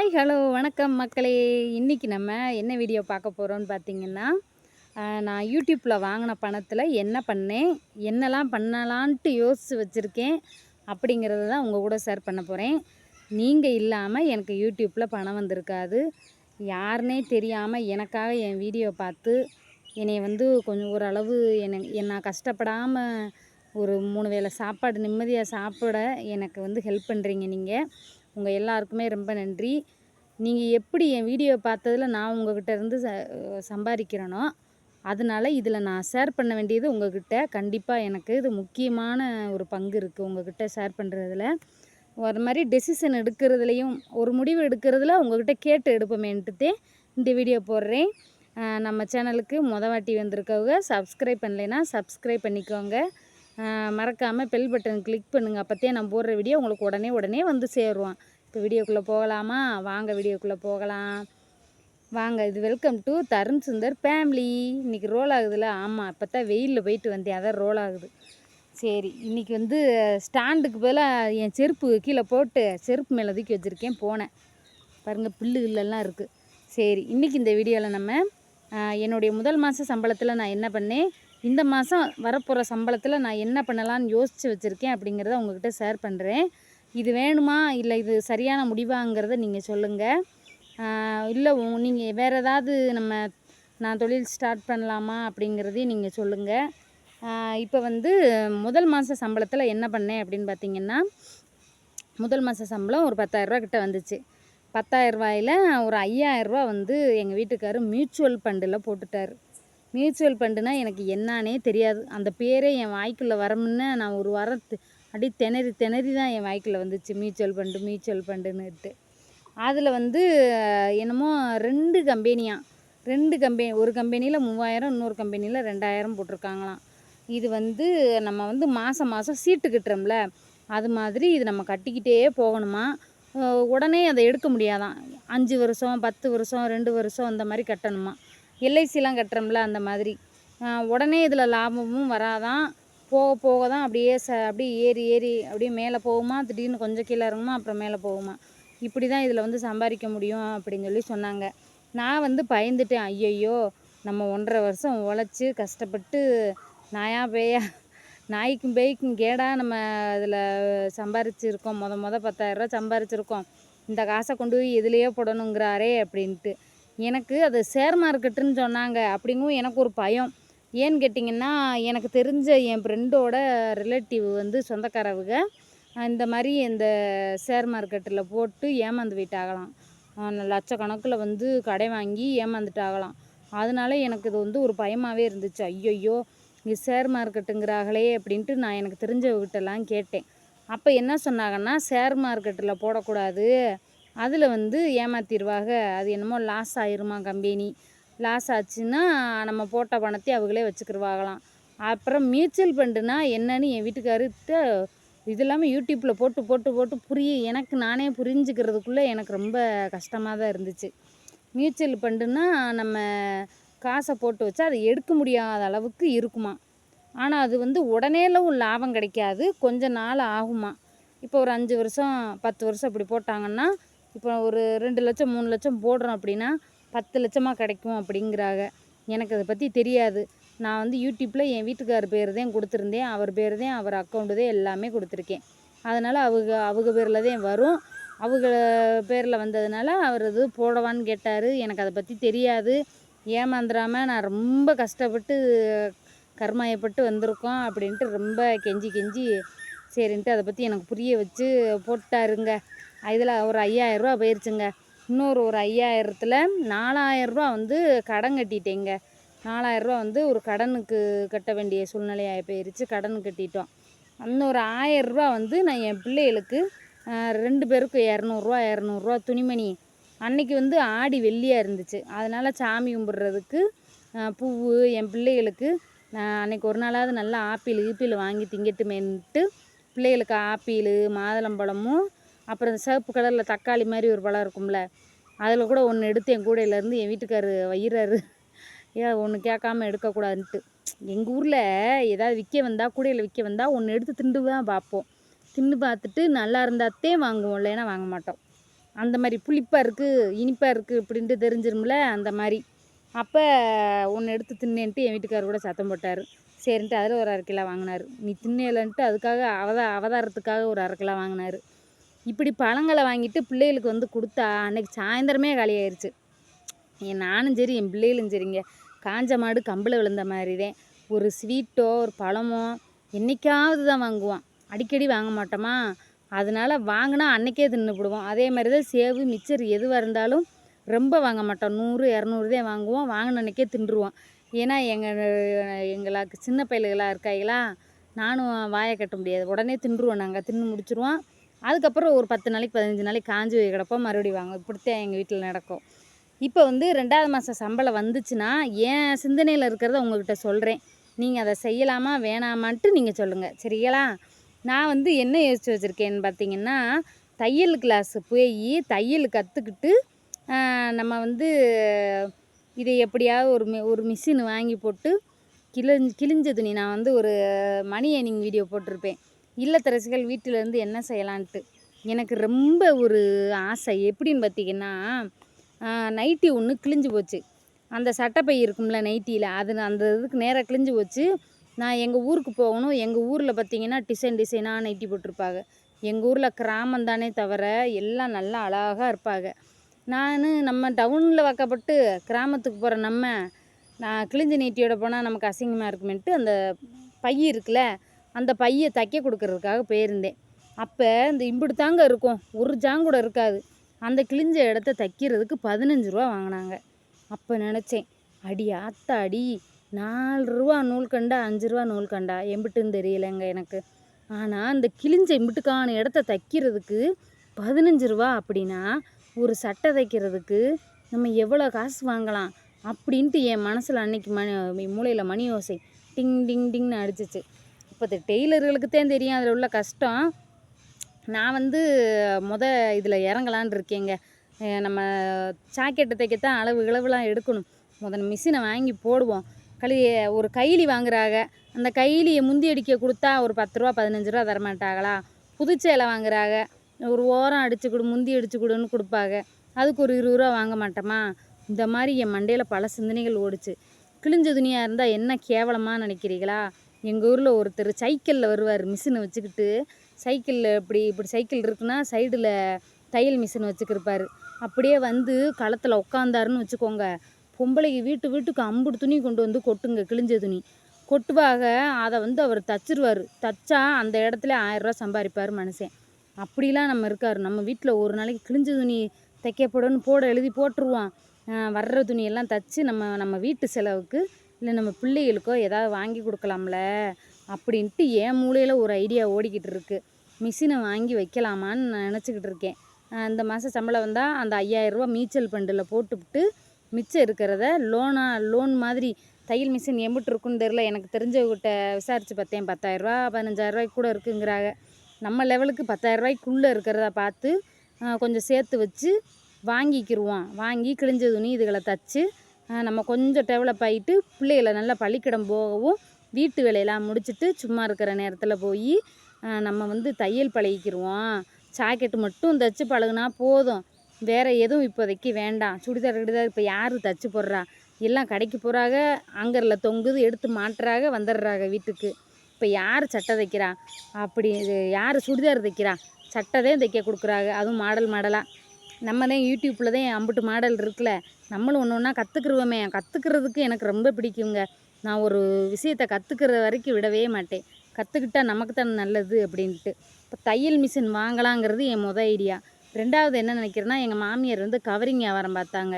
Hi hello வணக்கம் மக்களே. இன்றைக்கி நம்ம என்ன வீடியோ பார்க்க போகிறோம்னு பார்த்தீங்கன்னா, நான் யூடியூப்பில் வாங்கின பணத்தில் என்ன பண்ணேன், என்னெல்லாம் பண்ணலான்ட்டு யோசித்து வச்சுருக்கேன் அப்படிங்கிறத தான் உங்கள் கூட ஷேர் பண்ண போகிறேன். நீங்கள் இல்லாமல் எனக்கு யூடியூப்பில் பணம் வந்திருக்காது. யாருன்னே தெரியாமல் எனக்காக என் வீடியோ பார்த்து என்னை கொஞ்சம் ஓரளவு நான் கஷ்டப்படாமல் ஒரு 3 வேளை சாப்பாடு நிம்மதியாக சாப்பிட எனக்கு ஹெல்ப் பண்ணுறீங்க நீங்கள். உங்கள் எல்லாருக்குமே ரொம்ப நன்றி. நீங்கள் எப்படி என் வீடியோ பார்த்ததில் நான் உங்கள்கிட்ட இருந்து சம்பாதிக்கிறேனோ, அதனால் இதில் நான் ஷேர் பண்ண வேண்டியது உங்கள்கிட்ட கண்டிப்பாக எனக்கு இது முக்கியமான ஒரு பங்கு இருக்குது உங்கள்கிட்ட ஷேர் பண்ணுறதுல. ஒரு மாதிரி டெசிஷன் எடுக்கிறதுலையும் ஒரு முடிவு எடுக்கிறதுல உங்கள்கிட்ட கேட்டு எடுப்போமேன்ட்டுதே இந்த வீடியோ போடுறேன். நம்ம சேனலுக்கு வாட்டி வந்திருக்கவங்க சப்ஸ்கிரைப் பண்ணலைன்னா சப்ஸ்கிரைப் பண்ணிக்கோங்க. மறக்காமல் பெல் பட்டன் கிளிக் பண்ணுங்கள். அப்போத்தே நான் போடுற வீடியோ உங்களுக்கு உடனே வந்து சேருவான். இப்போ வீடியோக்குள்ளே போகலாமா? வாங்க வீடியோக்குள்ளே போகலாம். வாங்க. இது welcome to Tarun Sundar family. இன்றைக்கி ரோல் ஆகுதுல்ல? ஆமாம், இப்போ தான் வெயிலில் போயிட்டு வந்தேன், அதான் ரோல் ஆகுது. சரி, இன்றைக்கி ஸ்டாண்டுக்கு பதிலாக என் செருப்பு கீழே போட்டு செருப்பு மேலே தூக்கி வச்சுருக்கேன். போனேன் பாருங்கள், புல்லுகளெல்லாம் இருக்குது. சரி, இன்றைக்கி இந்த வீடியோவில் நம்ம என்னுடைய முதல் மாத சம்பளத்தில் நான் என்ன பண்ணேன், இந்த மாதம் வரப்போகிற சம்பளத்தில் நான் என்ன பண்ணலான்னு யோசித்து வச்சுருக்கேன் அப்படிங்கிறத உங்கள்கிட்ட ஷேர் பண்ணுறேன். இது வேணுமா இல்லை இது சரியான முடிவாங்கிறத நீங்கள் சொல்லுங்கள். இல்லை நீங்கள் வேறு ஏதாவது நான் தொழில் ஸ்டார்ட் பண்ணலாமா அப்படிங்கிறதையும் நீங்கள் சொல்லுங்கள். இப்போ முதல் மாத சம்பளத்தில் என்ன பண்ணேன் அப்படின்னு பார்த்தீங்கன்னா, முதல் மாத சம்பளம் ஒரு 10,000 கிட்ட வந்துச்சு. 10,000 ரூபாயில் ஒரு 5,000 ரூபா எங்கள் வீட்டுக்காரர் மியூச்சுவல் ஃபண்டில் போட்டுட்டார். மியூச்சுவல் ஃபண்டுனா எனக்கு என்னானே தெரியாது. அந்த பேரே என் வாய்க்குள்ளே வரமுன்னே நான் ஒரு வாரம் அப்படியே திணறி தான் என் வாய்க்குள்ளே வந்துச்சு. மியூச்சுவல் ஃபண்டுன்னுட்டு அதில் என்னமோ 2 கம்பெனியாக 2 கம்பெனி, ஒரு கம்பெனியில் 3,000, இன்னொரு கம்பெனியில் 2,000 போட்டிருக்காங்களாம். இது நம்ம மாதம் சீட்டு கட்டுறோம்ல, அது மாதிரி இது நம்ம கட்டிக்கிட்டே போகணுமா. உடனே அதை எடுக்க முடியாதான். 5 வருஷம் 10 வருஷம் 2 வருஷம் அந்த மாதிரி கட்டணுமா. எல்ஐசிலாம் கட்டுறோம்ல அந்த மாதிரி. உடனே இதில் லாபமும் வராதான். போக தான் அப்படியே அப்படியே ஏறி அப்படியே மேலே போகுமா, திடீர்னு கொஞ்சம் கீழே இறங்குமா, அப்புறம் மேலே போகுமா. இப்படி தான் இதில் சம்பாதிக்க முடியும் அப்படின்னு சொல்லி சொன்னாங்க. நான் பயந்துட்டேன். ஐயையோ, நம்ம 1.5 வருஷம் உழைச்சி கஷ்டப்பட்டு நாயா பேயா நாய்க்கும் பேய்க்கும் கேடா நம்ம அதில் சம்பாரிச்சிருக்கோம். மொத 10,000 ரூபா சம்பாரிச்சிருக்கோம். இந்த காசை கொண்டு போய் எதுலேயோ போடணுங்கிறாரே அப்படின்ட்டு. எனக்கு அது ஷேர் மார்க்கெட்டுன்னு சொன்னாங்க. அப்படிங்கவும் எனக்கு ஒரு பயம். ஏன்னு கேட்டிங்கன்னா, எனக்கு தெரிஞ்ச என் ஃப்ரெண்டோட ரிலேட்டிவ் சொந்தக்காரவங்க இந்த மாதிரி இந்த ஷேர் மார்க்கெட்டில் போட்டு ஏமாந்து போயிட்டாகலாம். லட்சக்கணக்கில் கடை வாங்கி ஏமாந்துட்டாகலாம். அதனால எனக்கு இது ஒரு பயமாகவே இருந்துச்சு. ஐயையோ, இது ஷேர் மார்க்கெட்டுங்கிறாங்களே அப்படின்ட்டு நான் எனக்கு தெரிஞ்சவங்ககிட்டலாம் கேட்டேன். அப்போ என்ன சொன்னாங்கன்னா, ஷேர் மார்க்கெட்டில் போடக்கூடாது, அதில் ஏமாத்திடுவாங்க. அது என்னமோ லாஸ் ஆயிருமா கம்பெனி. லாஸ் ஆச்சுன்னா நம்ம போட்ட பணத்தை அவங்களே வச்சுக்கிடுவாங்களாம். அப்புறம் மியூச்சுவல் ஃபண்டுனா என்னன்னு என் வீட்டுக்காரர்கிட்ட இது இல்லாமல் யூடியூப்பில் போட்டு எனக்கு நானே புரிஞ்சுக்கிறதுக்குள்ளே எனக்கு ரொம்ப கஷ்டமாக தான் இருந்துச்சு. மியூச்சுவல் ஃபண்டுனா நம்ம காசை போட்டு வச்சா அதை எடுக்க முடியாத அளவுக்கு இருக்குமா. ஆனால் அது உடனேலாம் லாபம் கிடைக்காது, கொஞ்சம் நாள் ஆகுமா. இப்போ ஒரு 5 வருஷம் 10 வருஷம் இப்படி போட்டாங்கன்னா, இப்போ ஒரு 2 லட்சம் 3 லட்சம் போடுறோம் அப்படின்னா 10 லட்சமாக கிடைக்கும் அப்படிங்கிறாங்க. எனக்கு அதை பற்றி தெரியாது. நான் யூடியூப்பில் என் வீட்டுக்கார் பேர் தான் கொடுத்துருந்தேன். அவர் பேர் தான், அவர் அக்கௌண்ட்டு தான் எல்லாமே கொடுத்துருக்கேன். அதனால் அவங்க பேரில் தான் வரும். அவங்க பேரில் வந்ததுனால அவர் இது போடவான்னு கேட்டார். எனக்கு அதை பற்றி தெரியாது. ஏமாந்துடாமல் நான் ரொம்ப கஷ்டப்பட்டு கர்மாயப்பட்டு வந்திருக்கோம் அப்படின்ட்டு ரொம்ப கெஞ்சி சரின்ட்டு அதை பற்றி எனக்கு புரிய வச்சு போட்டாருங்க. இதில் ஒரு 5,000 ரூபா போயிடுச்சுங்க. இன்னொரு ஒரு 5,000த்தில் 4,000 ரூபா கடன் கட்டிட்டேங்க. 4,000 ரூபா ஒரு கடனுக்கு கட்ட வேண்டிய சூழ்நிலையாக போயிடுச்சு. கடன் கட்டிட்டோம். இன்னொரு 1,000 ரூபா நான் என் பிள்ளைகளுக்கு 2 பேருக்கும் 200 துணிமணி. அன்றைக்கி ஆடி வெள்ளியாக இருந்துச்சு. அதனால் சாமி கும்பிட்றதுக்கு பூவு என் பிள்ளைகளுக்கு அன்றைக்கி ஒரு நாளாவது நல்லா ஆப்பிள் வாங்கி திங்கட்டுமேன்ட்டு பிள்ளைகளுக்கு ஆப்பிள் மாதுளம்பழமும் அப்புறம் சிவப்பு கலரில் தக்காளி மாதிரி ஒரு பழம் இருக்கும்ல, அதில் கூட ஒன்று எடுத்து என் கூடையிலேருந்து என் வீட்டுக்காரர் வையிறாரு. ஏன் ஒன்று கேட்காம எடுக்கக்கூடாதுன்ட்டு. எங்கள் ஊரில் ஏதாவது கூடையில் விற்க வந்தால் ஒன்று எடுத்து திண்டு தான் பார்ப்போம். தின்னு பார்த்துட்டு நல்லா இருந்தாத்தே வாங்குவோம், இல்லைன்னா வாங்க மாட்டோம். அந்த மாதிரி புளிப்பாக இருக்குது இனிப்பாக இருக்குது அப்படின்ட்டு தெரிஞ்சிரும்ல அந்த மாதிரி. அப்போ ஒன்று எடுத்து தின்னேன்ட்டு என் வீட்டுக்காரர் கூட சத்தம் போட்டார். சரின்ட்டு அதில் ஒரு 1/2 கிலோ வாங்கினார். நீ தின்னேலன்ட்டு அதுக்காக அவதாரத்துக்காக ஒரு 1/2 கிலோ வாங்கினார். இப்படி பழங்களை வாங்கிட்டு பிள்ளைகளுக்கு வந்து கொடுத்தா அன்றைக்கி சாயந்தரமே காலி ஆயிடுச்சு. நானும் சரி என் பிள்ளைகளும் சரிங்க காஞ்ச மாடு கம்பில் விழுந்த மாதிரி தான். ஒரு ஸ்வீட்டோ ஒரு பழமோ என்றைக்காவது தான் வாங்குவோம், அடிக்கடி வாங்க மாட்டோமா. அதனால் வாங்கினா அன்றைக்கே தின்னுபிடுவோம். அதே மாதிரி தான் சேவு மிச்சர் எதுவாக இருந்தாலும் ரொம்ப வாங்க மாட்டோம், 100 200 தான் வாங்குவோம். வாங்கின அன்றைக்கே தின்றுவோம். ஏன்னா எங்களுக்கு சின்ன பயலுகளாக இருக்காங்களா, நானும் வாயை கட்ட முடியாது, உடனே தின்றுவோம். நாங்கள் தின்னு முடிச்சுருவோம். அதுக்கப்புறம் ஒரு 10 நாளைக்கு 15 நாளைக்கு காஞ்சி போய் கிடப்போம், மறுபடியும் வாங்குவோம். இப்படித்தான் எங்கள் வீட்டில் நடக்கும். இப்போ வந்து 2வது மாதம் சம்பளம் வந்துச்சுன்னா என் சிந்தனையில் இருக்கிறத உங்கள்கிட்ட சொல்கிறேன். நீங்கள் அதை செய்யலாமா வேணாமான்ட்டு நீங்கள் சொல்லுங்கள், சரிங்களா? நான் வந்து என்ன யோசித்து வச்சுருக்கேன்னு பார்த்தீங்கன்னா, தையல் கிளாஸு போய் தையல் கற்றுக்கிட்டு நம்ம வந்து இதை எப்படியாவது ஒரு மிஷின் வாங்கி போட்டு கிழிஞ்ச துணி நான் வந்து ஒரு மணி ஏர்னிங் வீடியோ போட்டிருப்பேன். இல்லத்தரசிகள் வீட்டிலேருந்து என்ன செய்யலான்ட்டு எனக்கு ரொம்ப ஒரு ஆசை. எப்படின்னு பார்த்தீங்கன்னா, நைட்டி ஒன்று கிழிஞ்சு போச்சு. அந்த சட்டைப்பை இருக்கும்ல நைட்டியில், அது அந்த இதுக்கு நேராக கிழிஞ்சு போச்சு. நான் எங்கள் ஊருக்கு போகணும். எங்கள் ஊரில் பார்த்திங்கன்னா டிசைனாக நைட்டி போட்டிருப்பாங்க. எங்கள் ஊரில் கிராமம் தானே தவிர எல்லாம் நல்லா அழகாக இருப்பாங்க. நம்ம டவுனில் வாக்கப்பட்டு கிராமத்துக்கு போகிற நான் கிழிஞ்ச நைட்டியோட போனால் நமக்கு அசிங்கமாக இருக்குமென்ட்டு அந்த பை இருக்குல்ல, அந்த பையை தைக்க கொடுக்கறதுக்காக போயிருந்தேன். அப்போ இந்த இம்புட்டு தாங்க இருக்கும், ஒரு ஜாங்கூட இருக்காது. அந்த கிழிஞ்ச இடத்த தைக்கிறதுக்கு 15 ரூபா வாங்கினாங்க. அப்போ நினச்சேன், அடி ஆத்தாடி, 4 ரூபா நூல்கண்டா 5 ரூபா நூல்கண்டா எம்பிட்டுன்னு தெரியலைங்க எனக்கு. ஆனால் அந்த கிழிஞ்ச இம்புட்டுக்கான இடத்த தைக்கிறதுக்கு 15 ரூபா அப்படின்னா ஒரு சட்டை தைக்கிறதுக்கு நம்ம எவ்வளோ காசு வாங்கலாம் அப்படின்ட்டு என் மனசில் அன்றைக்கி மூளையில் மணி யோசை டிங் டிங் டிங்னு அடிச்சிச்சு. இப்போ டெய்லர்களுக்கு தான் தெரியும் அதில் உள்ள கஷ்டம். நான் வந்து இதில் இறங்கலான் இருக்கேங்க. நம்ம ஜாக்கெட்டை தைக்கத்தான் அளவுலாம் எடுக்கணும். மிஷினை வாங்கி போடுவோம். ஒரு கைலி வாங்குறாங்க, அந்த கைலியை முந்தி அடிக்க கொடுத்தா ஒரு 10 ரூபா 15 ரூபா தரமாட்டாங்களா? புதுச்சேலை வாங்குறாங்க, ஒரு ஓரம் அடித்து கொடு முந்தி அடித்து கொடுன்னு கொடுப்பாங்க, அதுக்கு ஒரு 20 ரூபா வாங்க மாட்டோமா? இந்த மாதிரி என் மண்டையில் பல சிந்தனைகள் ஓடிச்சு. கிழிஞ்ச துணியாக இருந்தால் என்ன கேவலமாக நினைக்கிறீங்களா? எங்கள் ஊரில் ஒருத்தர் சைக்கிளில் வருவார், மிஷினை வச்சுக்கிட்டு. சைக்கிளில் இப்படி சைக்கிள் இருக்குன்னா சைடில் தையல் மிஷின் வச்சுக்கிருப்பார். அப்படியே வந்து களத்தில் உட்காந்தாருன்னு வச்சுக்கோங்க, பொம்பளைக்கு வீட்டுக்கு அம்புட்டு துணி கொண்டு வந்து கொட்டுங்க, கிழிஞ்ச துணி கொட்டுவாக. அதை வந்து அவர் தச்சிருவார். தச்சா அந்த இடத்துல 1000 ரூபா சம்பாதிப்பார் மனுஷன். அப்படிலாம் நம்ம இருக்கார். நம்ம வீட்டில் ஒரு நாளைக்கு கிழிஞ்ச துணி தைக்கப்படணும்னு எழுதி போட்டுருவான். வர்ற துணியெல்லாம் தச்சு நம்ம வீட்டு செலவுக்கு இல்லை நம்ம பிள்ளைகளுக்கோ ஏதாவது வாங்கி கொடுக்கலாம்ல அப்படின்ட்டு என் மூளையில் ஒரு ஐடியா ஓடிக்கிட்டு இருக்கு. மிஷினை வாங்கி வைக்கலாமான்னு நான் நினச்சிக்கிட்டு இருக்கேன். இந்த மாதம் சம்பளம் வந்தால் அந்த 5000 ரூபா மியூச்சுவல் ஃபண்டில் போட்டுவிட்டு மிச்சம் இருக்கிறத லோன் மாதிரி தையல் மிஷின் எம்பிட்டு இருக்குன்னு தெரில, எனக்கு தெரிஞ்சவங்கிட்ட விசாரித்து பார்த்தேன். 10,000 ரூபா 15,000 ரூபாய்க்கு கூட இருக்குங்கிறாங்க. நம்ம லெவலுக்கு 10,000 ரூபாய்க்குள்ளே இருக்கிறத பார்த்து கொஞ்சம் சேர்த்து வச்சு வாங்கிக்கிடுவோம். வாங்கி கிழிஞ்ச துணி இதுகளை தச்சு நம்ம கொஞ்சம் டெவலப் ஆகிட்டு பிள்ளைகளை நல்லா பள்ளிக்கூடம் போகவும் வீட்டு வேலையெல்லாம் முடிச்சுட்டு சும்மா இருக்கிற நேரத்தில் போய் நம்ம வந்து தையல் பழகிக்கிடுவோம். ஜாக்கெட்டு மட்டும் தைச்சி பழகுனா போதும், வேறு எதுவும் இப்போதைக்கு வேண்டாம். சுடிதார் இப்போ யார் தைச்சி போடுறா? எல்லாம் கடைக்கு போகிறாங்க, ஆங்கரில் தொங்குது, எடுத்து மாட்டுறாங்க, வந்துடுறாங்க வீட்டுக்கு. இப்போ யார் சட்டை தைக்கிறா? அப்படி யார் சுடிதார் தைக்கிறா? சட்டை தான் தைக்க கொடுக்குறாங்க, அதுவும் மாடலாக. நம்ம தான் யூடியூப்பில் தான் அம்புட்டு மாடல் இருக்குல்ல, நம்மளும் ஒன்று ஒன்றா கற்றுக்குருவோமே. கற்றுக்கிறதுக்கு எனக்கு ரொம்ப பிடிக்குங்க. நான் ஒரு விஷயத்தை கற்றுக்கிற வரைக்கும் விடவே மாட்டேன். கற்றுக்கிட்டா நமக்கு தான் நல்லது அப்படின்ட்டு. இப்போ தையல் மிஷின் வாங்கலாங்கிறது என் ஐடியா. 2வது என்ன நினைக்கிறேன்னா, எங்கள் மாமியார் வந்து கவரிங் வியாபாரம் பார்த்தாங்க.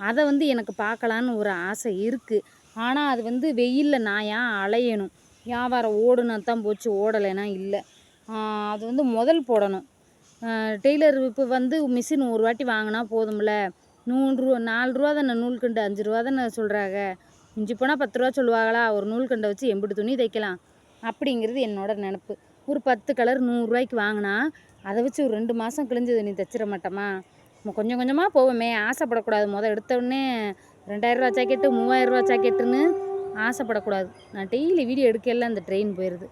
அதை வந்து எனக்கு பார்க்கலான்னு ஒரு ஆசை இருக்குது. ஆனால் அது வந்து வெயிலில் நான் ஏன் அலையணும்? வியாபாரம் ஓடுனா தான் போச்சு, ஓடலைன்னா இல்லை. அது வந்து முதல் போடணும். டெய்லர் இப்போ வந்து மிஷின் ஒரு வாட்டி வாங்கினா போதும்ல. 4 ரூபா தானே நூல்கண்டு, 5 ரூபா தானே சொல்கிறாங்க. மிஞ்சி போனால் 10 ரூபா சொல்லுவாங்களா? ஒரு நூல்கண்டை வச்சு எம்பிட்டு துணி தைக்கலாம் அப்படிங்கிறது என்னோட நினப்பு. ஒரு 10 கலர் 100 ரூபாய்க்கு வாங்கினா அதை வச்சு ஒரு 2 மாதம் கிழிஞ்ச துணி தைச்சிட மாட்டோமா? நம்ம கொஞ்சம் கொஞ்சமாக போவோமே, ஆசைப்படக்கூடாது. எடுத்தோடனே 2000 ரூபா ஜாக்கெட்டு 3000 ரூபா ஜாக்கெட்டுன்னு ஆசைப்படக்கூடாது. நான் டெய்லி வீடியோ எடுக்கல அந்த ட்ரெயின் போயிடுது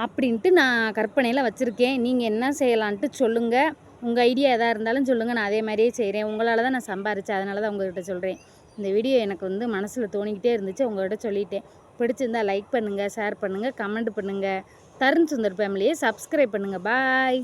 அப்படின்ட்டு நான் கற்பனையில் வச்சுருக்கேன். நீங்கள் என்ன செய்யலான்ட்டு சொல்லுங்கள். உங்கள் ஐடியா எதாக இருந்தாலும் சொல்லுங்கள், நான் அதே மாதிரியே செய்கிறேன். உங்களால் தான் நான் சம்பாரித்தேன், அதனால தான் உங்கள்கிட்ட சொல்கிறேன். இந்த வீடியோ எனக்கு வந்து மனசில் தோணிக்கிட்டே இருந்துச்சு, உங்கள்கிட்ட சொல்லிட்டேன். பிடிச்சிருந்தால் லைக் பண்ணுங்கள், ஷேர் பண்ணுங்கள், கமெண்ட் பண்ணுங்கள். தருண் சுந்தர் ஃபேமிலியை சப்ஸ்கிரைப் பண்ணுங்கள். பாய்.